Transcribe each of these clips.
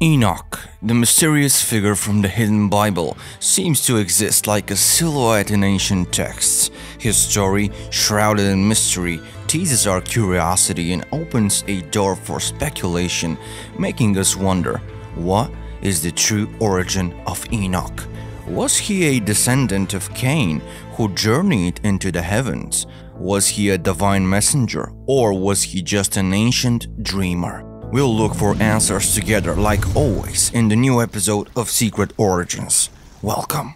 Enoch, the mysterious figure from the hidden Bible, seems to exist like a silhouette in ancient texts. His story, shrouded in mystery, teases our curiosity and opens a door for speculation, making us wonder, what is the true origin of Enoch? Was he a descendant of Cain who journeyed into the heavens? Was he a divine messenger, or was he just an ancient dreamer? We'll look for answers together, like always, in the new episode of Secret Origins. Welcome!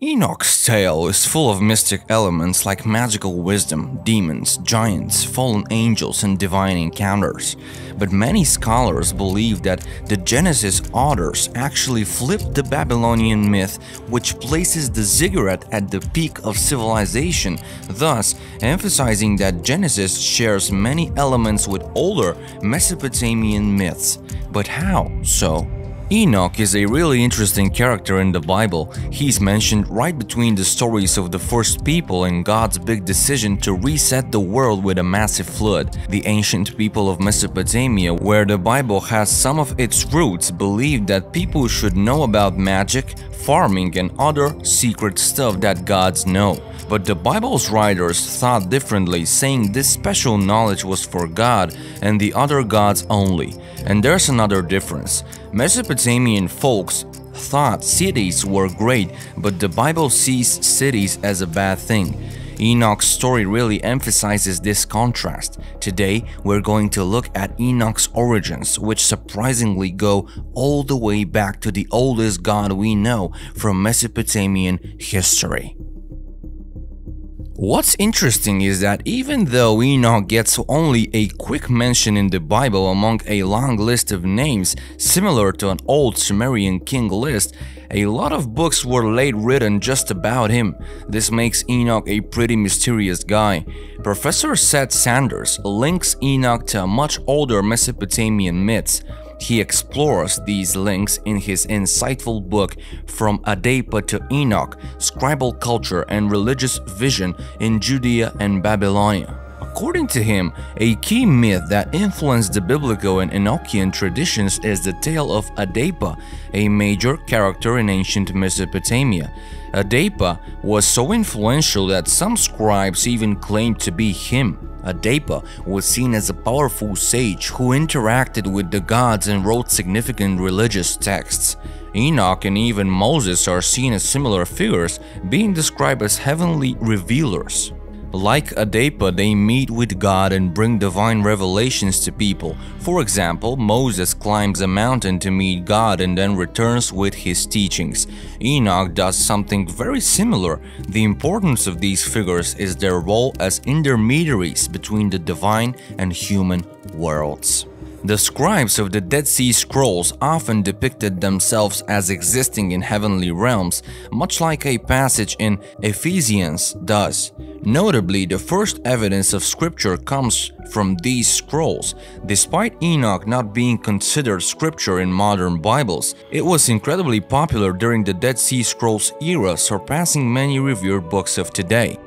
Enoch's tale is full of mystic elements like magical wisdom, demons, giants, fallen angels, and divine encounters. But many scholars believe that the Genesis authors actually flipped the Babylonian myth, which places the ziggurat at the peak of civilization, thus emphasizing that Genesis shares many elements with older Mesopotamian myths. But how so? Enoch is a really interesting character in the Bible. He's mentioned right between the stories of the first people and God's big decision to reset the world with a massive flood. The ancient people of Mesopotamia, where the Bible has some of its roots, believed that people should know about magic, farming, and other secret stuff that gods know. But the Bible's writers thought differently, saying this special knowledge was for God and the other gods only. And there's another difference. Mesopotamian folks thought cities were great, but the Bible sees cities as a bad thing. Enoch's story really emphasizes this contrast. Today, we're going to look at Enoch's origins, which surprisingly go all the way back to the oldest god we know from Mesopotamian history. What's interesting is that even though Enoch gets only a quick mention in the Bible among a long list of names similar to an old Sumerian king list, a lot of books were later written just about him. This makes Enoch a pretty mysterious guy. Professor Seth Sanders links Enoch to much older Mesopotamian myths. He explores these links in his insightful book From Adapa to Enoch, Scribal Culture and Religious Vision in Judea and Babylonia. According to him, a key myth that influenced the biblical and Enochian traditions is the tale of Adapa, a major character in ancient Mesopotamia. Adapa was so influential that some scribes even claimed to be him. Adapa was seen as a powerful sage who interacted with the gods and wrote significant religious texts. Enoch and even Moses are seen as similar figures, being described as heavenly revealers. Like Adapa, they meet with God and bring divine revelations to people. For example, Moses climbs a mountain to meet God and then returns with his teachings. Enoch does something very similar. The importance of these figures is their role as intermediaries between the divine and human worlds. The scribes of the Dead Sea Scrolls often depicted themselves as existing in heavenly realms, much like a passage in Ephesians does. Notably, the first evidence of scripture comes from these scrolls. Despite Enoch not being considered scripture in modern Bibles, it was incredibly popular during the Dead Sea Scrolls era, surpassing many revered books of today.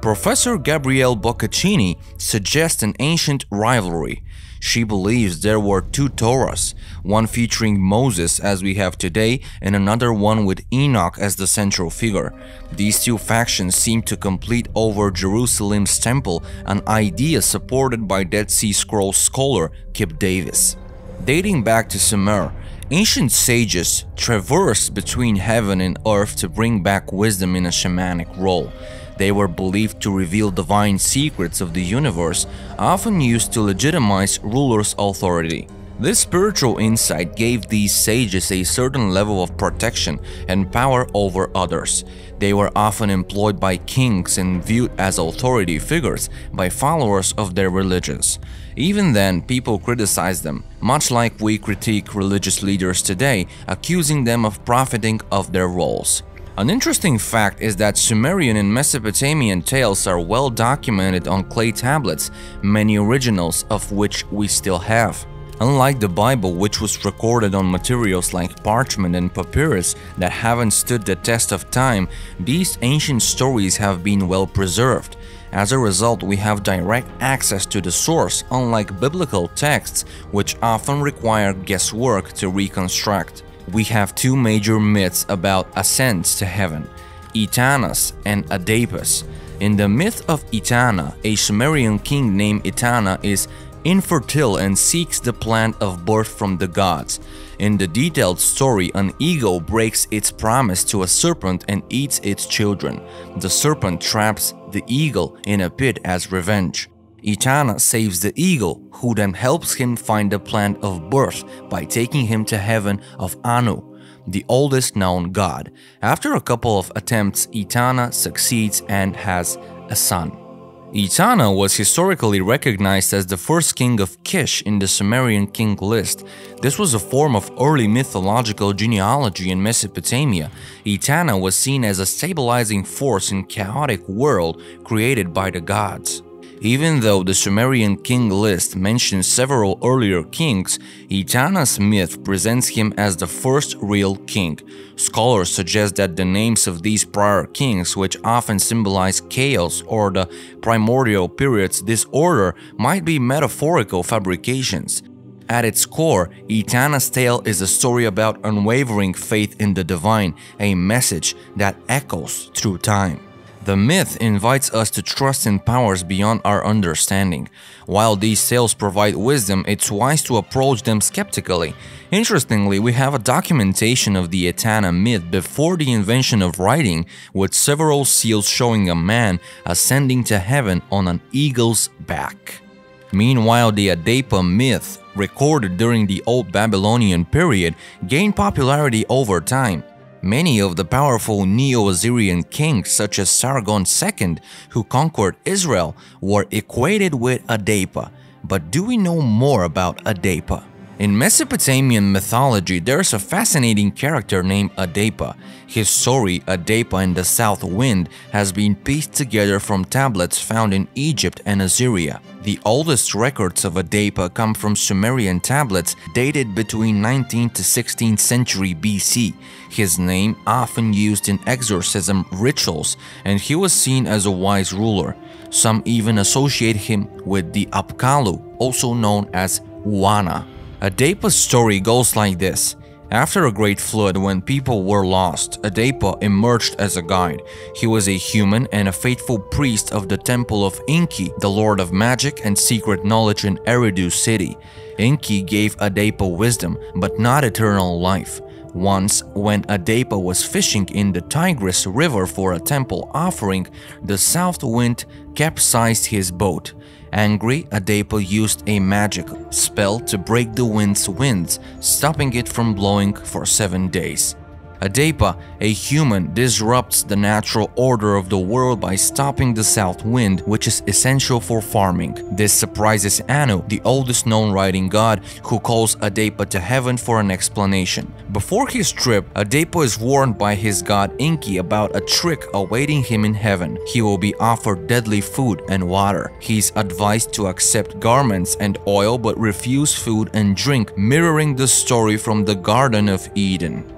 Professor Gabrielle Boccaccini suggests an ancient rivalry. She believes there were two Torahs, one featuring Moses as we have today and another one with Enoch as the central figure. These two factions seem to compete over Jerusalem's temple, an idea supported by Dead Sea Scrolls scholar Kip Davis. Dating back to Sumer, ancient sages traversed between heaven and earth to bring back wisdom in a shamanic role. They were believed to reveal divine secrets of the universe, often used to legitimize rulers' authority. This spiritual insight gave these sages a certain level of protection and power over others. They were often employed by kings and viewed as authority figures by followers of their religions. Even then, people criticized them, much like we critique religious leaders today, accusing them of profiting of their roles. An interesting fact is that Sumerian and Mesopotamian tales are well documented on clay tablets, many originals of which we still have. Unlike the Bible, which was recorded on materials like parchment and papyrus that haven't stood the test of time, these ancient stories have been well preserved. As a result, we have direct access to the source, unlike biblical texts, which often require guesswork to reconstruct. We have two major myths about ascents to heaven: Etanos and Oedipus. In the myth of Etana, a Sumerian king named Etana is infertile and seeks the plant of birth from the gods. In the detailed story, an eagle breaks its promise to a serpent and eats its children. The serpent traps the eagle in a pit as revenge. Etana saves the eagle, who then helps him find the plant of birth by taking him to heaven of Anu, the oldest known god. After a couple of attempts, Etana succeeds and has a son. Etana was historically recognized as the first king of Kish in the Sumerian king list. This was a form of early mythological genealogy in Mesopotamia. Etana was seen as a stabilizing force in a chaotic world created by the gods. Even though the Sumerian king list mentions several earlier kings, Etana's myth presents him as the first real king. Scholars suggest that the names of these prior kings, which often symbolize chaos or the primordial period's disorder, might be metaphorical fabrications. At its core, Etana's tale is a story about unwavering faith in the divine, a message that echoes through time. The myth invites us to trust in powers beyond our understanding. While these tales provide wisdom, it's wise to approach them skeptically. Interestingly, we have a documentation of the Etana myth before the invention of writing, with several seals showing a man ascending to heaven on an eagle's back. Meanwhile, the Oedipus myth, recorded during the Old Babylonian period, gained popularity over time. Many of the powerful Neo-Assyrian kings, such as Sargon II, who conquered Israel, were equated with Oedipus. But do we know more about Oedipus? In Mesopotamian mythology, there's a fascinating character named Oedipus. His story, Oedipus and the South Wind, has been pieced together from tablets found in Egypt and Assyria. The oldest records of Oedipus come from Sumerian tablets dated between 19th to 16th century BC. His name often used in exorcism rituals, and he was seen as a wise ruler. Some even associate him with the Apkallu, also known as Wana. Oedipus' story goes like this. After a great flood, when people were lost, Oedipus emerged as a guide. He was a human and a faithful priest of the temple of Enki, the lord of magic and secret knowledge in Eridu city. Enki gave Oedipus wisdom, but not eternal life. Once, when Oedipus was fishing in the Tigris River for a temple offering, the south wind capsized his boat. Angry, Oedipus used a magic spell to break the wind's winds, stopping it from blowing for 7 days. Oedipus, a human, disrupts the natural order of the world by stopping the south wind, which is essential for farming. This surprises Anu, the oldest known writing god, who calls Oedipus to heaven for an explanation. Before his trip, Oedipus is warned by his god Enki about a trick awaiting him in heaven. He will be offered deadly food and water. He is advised to accept garments and oil but refuse food and drink, mirroring the story from the Garden of Eden.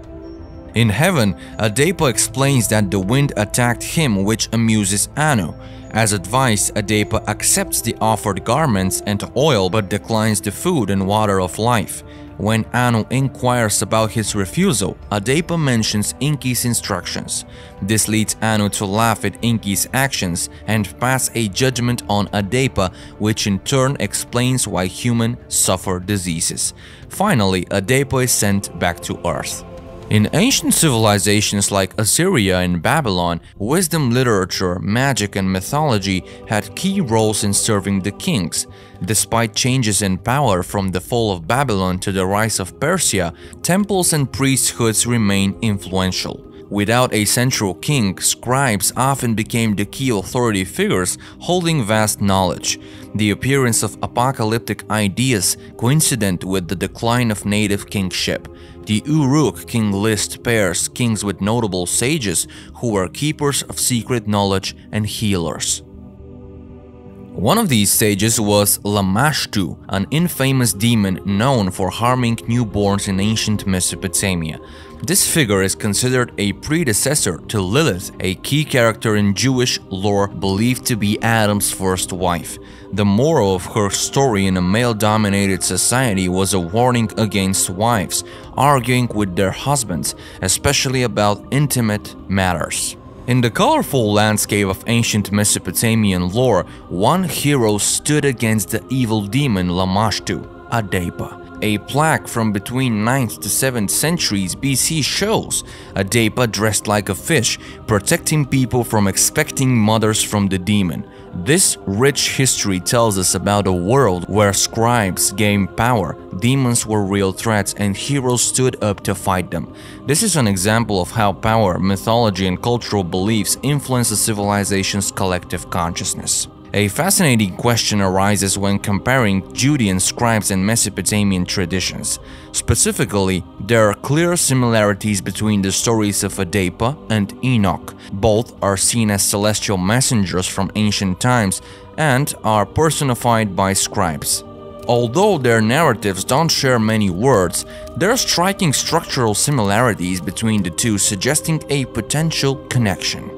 In heaven, Oedipus explains that the wind attacked him, which amuses Anu. As advised, Oedipus accepts the offered garments and oil but declines the food and water of life. When Anu inquires about his refusal, Oedipus mentions Enki's instructions. This leads Anu to laugh at Enki's actions and pass a judgment on Oedipus, which in turn explains why humans suffer diseases. Finally, Oedipus is sent back to Earth. In ancient civilizations like Assyria and Babylon, wisdom literature, magic, and mythology had key roles in serving the kings. Despite changes in power from the fall of Babylon to the rise of Persia, temples and priesthoods remained influential. Without a central king, scribes often became the key authority figures holding vast knowledge. The appearance of apocalyptic ideas coincident with the decline of native kingship. The Uruk king list pairs kings with notable sages who were keepers of secret knowledge and healers. One of these sages was Lamashtu, an infamous demon known for harming newborns in ancient Mesopotamia. This figure is considered a predecessor to Lilith, a key character in Jewish lore believed to be Adam's first wife. The moral of her story in a male-dominated society was a warning against wives arguing with their husbands, especially about intimate matters. In the colorful landscape of ancient Mesopotamian lore, one hero stood against the evil demon Lamashtu, Adapa. A plaque from between 9th to 7th centuries BC shows Adapa dressed like a fish, protecting people from expecting mothers from the demon. This rich history tells us about a world where scribes gained power, demons were real threats, and heroes stood up to fight them. This is an example of how power, mythology, and cultural beliefs influence a civilization's collective consciousness. A fascinating question arises when comparing Judean scribes and Mesopotamian traditions. Specifically, there are clear similarities between the stories of Adapa and Enoch. Both are seen as celestial messengers from ancient times and are personified by scribes. Although their narratives don't share many words, there are striking structural similarities between the two, suggesting a potential connection.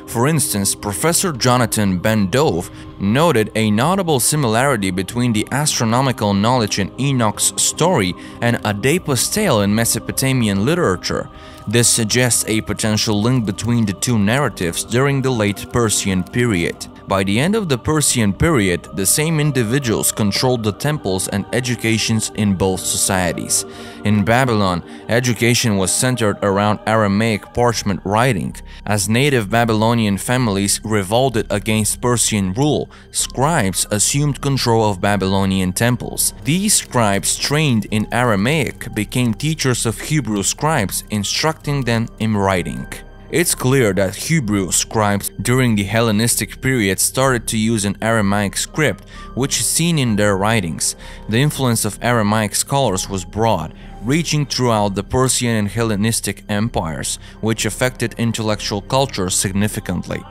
For instance, Professor Jonathan Ben Dove noted a notable similarity between the astronomical knowledge in Enoch's story and Adapa's tale in Mesopotamian literature. This suggests a potential link between the two narratives during the late Persian period. By the end of the Persian period, the same individuals controlled the temples and educations in both societies. In Babylon, education was centered around Aramaic parchment writing. As native Babylonian families revolted against Persian rule, scribes assumed control of Babylonian temples. These scribes, trained in Aramaic, became teachers of Hebrew scribes, instructing them in writing. It's clear that Hebrew scribes during the Hellenistic period started to use an Aramaic script, which is seen in their writings. The influence of Aramaic scholars was broad, reaching throughout the Persian and Hellenistic empires, which affected intellectual culture significantly.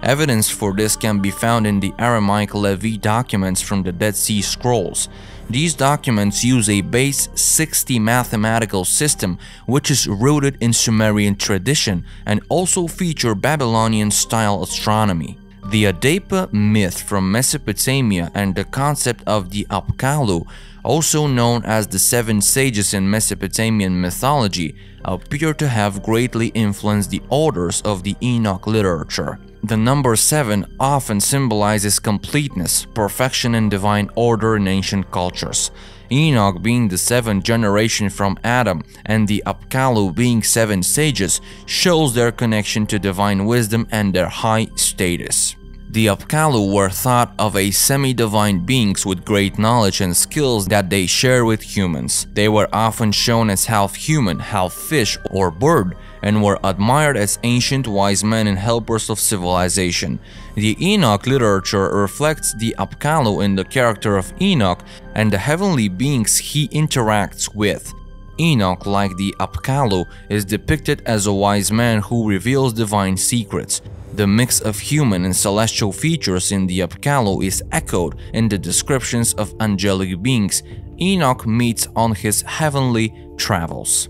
Evidence for this can be found in the Aramaic Levi documents from the Dead Sea Scrolls. These documents use a base 60 mathematical system which is rooted in Sumerian tradition and also feature Babylonian-style astronomy. The Adapa myth from Mesopotamia and the concept of the Apkallu, also known as the seven sages in Mesopotamian mythology, appear to have greatly influenced the authors of the Enoch literature. The number 7 often symbolizes completeness, perfection, and divine order in ancient cultures. Enoch being the 7th generation from Adam and the Apkallu being 7 sages shows their connection to divine wisdom and their high status. The Apkallu were thought of as semi-divine beings with great knowledge and skills that they share with humans. They were often shown as half human, half fish or bird, and were admired as ancient wise men and helpers of civilization. The Enoch literature reflects the Apkallu in the character of Enoch and the heavenly beings he interacts with. Enoch, like the Apkallu, is depicted as a wise man who reveals divine secrets. The mix of human and celestial features in the Apkallu is echoed in the descriptions of angelic beings Enoch meets on his heavenly travels.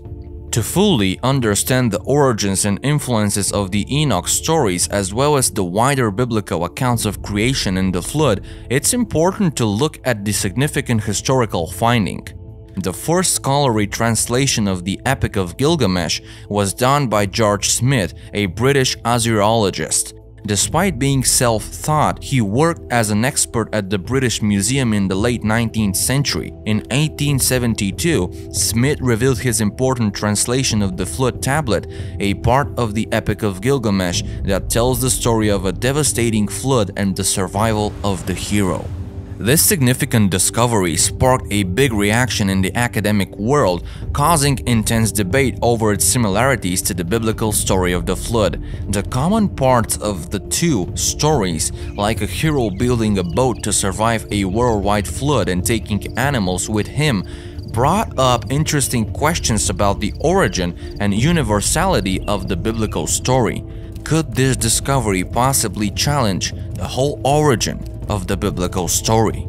To fully understand the origins and influences of the Enoch stories as well as the wider biblical accounts of creation and the flood, it's important to look at the significant historical finding. The first scholarly translation of the Epic of Gilgamesh was done by George Smith, a British Assyriologist. Despite being self-taught, he worked as an expert at the British Museum in the late 19th century. In 1872, Smith revealed his important translation of the Flood Tablet, a part of the Epic of Gilgamesh that tells the story of a devastating flood and the survival of the hero. This significant discovery sparked a big reaction in the academic world, causing intense debate over its similarities to the biblical story of the flood. The common parts of the two stories, like a hero building a boat to survive a worldwide flood and taking animals with him, brought up interesting questions about the origin and universality of the biblical story. Could this discovery possibly challenge the whole origin of the biblical story.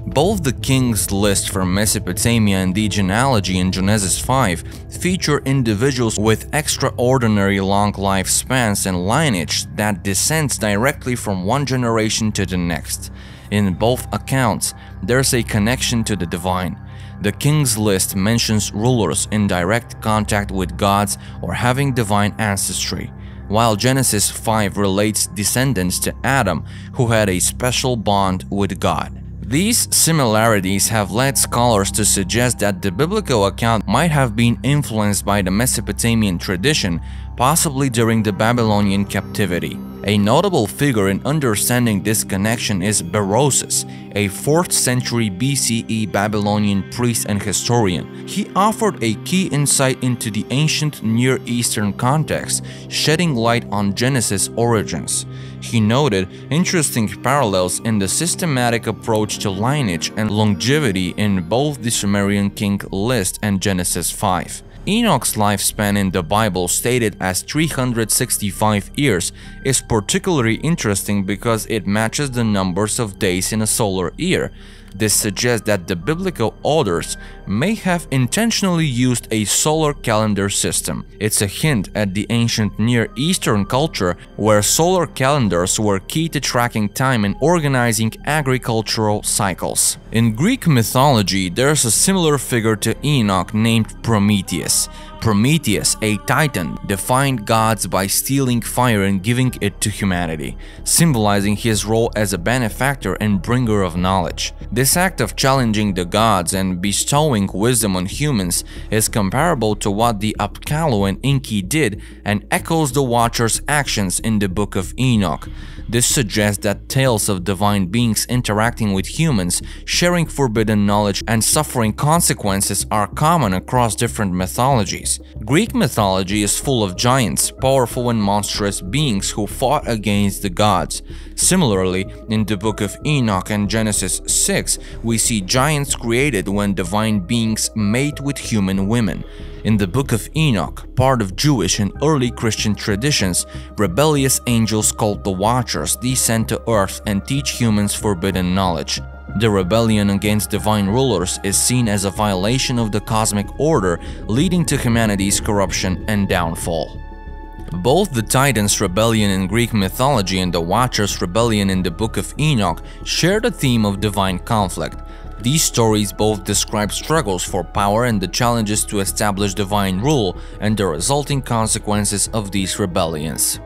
Both the king's list from Mesopotamia and the genealogy in Genesis 5 feature individuals with extraordinary long lifespans and lineage that descends directly from one generation to the next. In both accounts, there's a connection to the divine. The king's list mentions rulers in direct contact with gods or having divine ancestry, while Genesis 5 relates descendants to Adam who had a special bond with God. These similarities have led scholars to suggest that the biblical account might have been influenced by the Mesopotamian tradition, possibly during the Babylonian captivity. A notable figure in understanding this connection is Berosus, a 4th century BCE Babylonian priest and historian. He offered a key insight into the ancient Near Eastern context, shedding light on Genesis' origins. He noted interesting parallels in the systematic approach to lineage and longevity in both the Sumerian king list and Genesis 5. Enoch's lifespan in the Bible, stated as 365 years, is particularly interesting because it matches the numbers of days in a solar year. This suggests that the biblical authors may have intentionally used a solar calendar system. It's a hint at the ancient Near Eastern culture where solar calendars were key to tracking time and organizing agricultural cycles. In Greek mythology, there's a similar figure to Enoch named Prometheus. Prometheus, a titan, defied gods by stealing fire and giving it to humanity, symbolizing his role as a benefactor and bringer of knowledge. This act of challenging the gods and bestowing wisdom on humans is comparable to what the Apkallu and Enki did and echoes the Watcher's actions in the Book of Enoch. This suggests that tales of divine beings interacting with humans, sharing forbidden knowledge, and suffering consequences are common across different mythologies. Greek mythology is full of giants, powerful and monstrous beings who fought against the gods. Similarly, in the Book of Enoch and Genesis 6, we see giants created when divine beings mate with human women. In the Book of Enoch, part of Jewish and early Christian traditions, rebellious angels called the Watchers descend to earth and teach humans forbidden knowledge. The rebellion against divine rulers is seen as a violation of the cosmic order, leading to humanity's corruption and downfall. Both the Titans' rebellion in Greek mythology and the Watchers' rebellion in the Book of Enoch share the theme of divine conflict. These stories both describe struggles for power and the challenges to establish divine rule and the resulting consequences of these rebellions.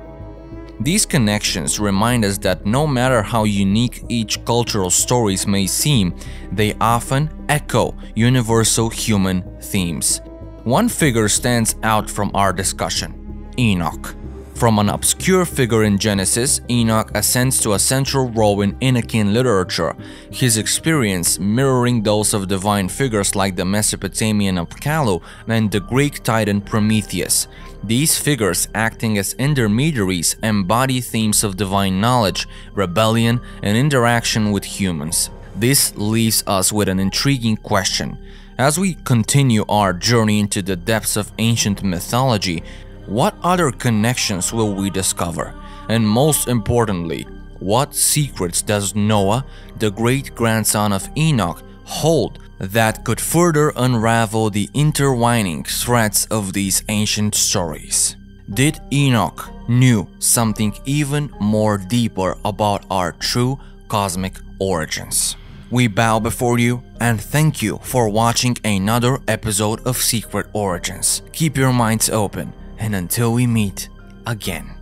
These connections remind us that no matter how unique each cultural stories may seem, they often echo universal human themes. One figure stands out from our discussion: Enoch. From an obscure figure in Genesis, Enoch ascends to a central role in Enochian literature, his experience mirroring those of divine figures like the Mesopotamian Apkallu and the Greek titan Prometheus. These figures, acting as intermediaries, embody themes of divine knowledge, rebellion, and interaction with humans. This leaves us with an intriguing question. As we continue our journey into the depths of ancient mythology, what other connections will we discover? And most importantly, what secrets does Noah, the great-grandson of Enoch, hold that could further unravel the intertwining threads of these ancient stories? Did Enoch knew something even more deeper about our true cosmic origins? We bow before you and thank you for watching another episode of Secret Origins. Keep your minds open, and until we meet again.